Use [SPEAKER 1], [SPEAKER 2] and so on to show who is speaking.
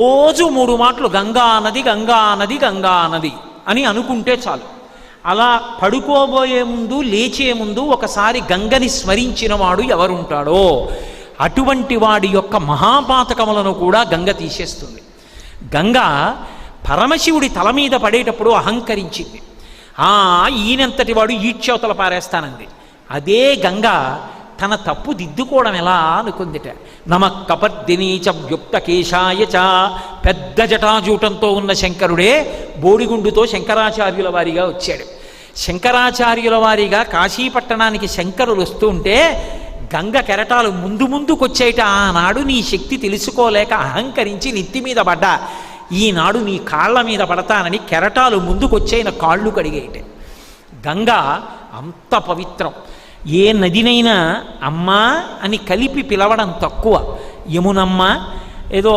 [SPEAKER 1] రోజు 3 మాటలు గంగా నది గంగా నది గంగా నది అని అనుకుంటే చాలు. అలా పడుకోబోయే ముందు లేచే ముందు ఒకసారి గంగని స్మరించిన వాడు ఎవరుంటాడో అటువంటి వాడి యొక్క మహాపాతకములను కూడా గంగ తీసేస్తుంది. గంగ పరమశివుడి తల మీద పడేటప్పుడు అహంకరించింది. ఈయనంతటి వాడు ఈడ్చవతల పారేస్తానంది. అదే గంగ తన తప్పు దిద్దుకోవడం ఎలా అనుకుందిట. నమః కపర్దినీచ వ్యుక్త కేశాయ చ, పెద్ద జటాజూటంతో ఉన్న శంకరుడే బోడిగుండుతో శంకరాచార్యుల వారిగా వచ్చాడు. శంకరాచార్యుల వారిగా కాశీపట్టణానికి శంకరులు వస్తుంటే గంగ కెరటాలు ముందుకొచ్చేట. ఆనాడు నీ శక్తి తెలుసుకోలేక అహంకరించి నెత్తి మీద పడ్డా, ఈనాడు నీ కాళ్ళ మీద పడతానని కెరటాలు ముందుకొచ్చేన కాళ్ళు కడిగేయట. గంగ అంత పవిత్రం. ఏ నదినైనా అమ్మా అని కలిపి పిలవడం తక్కువ. యమునమ్మ ఏదో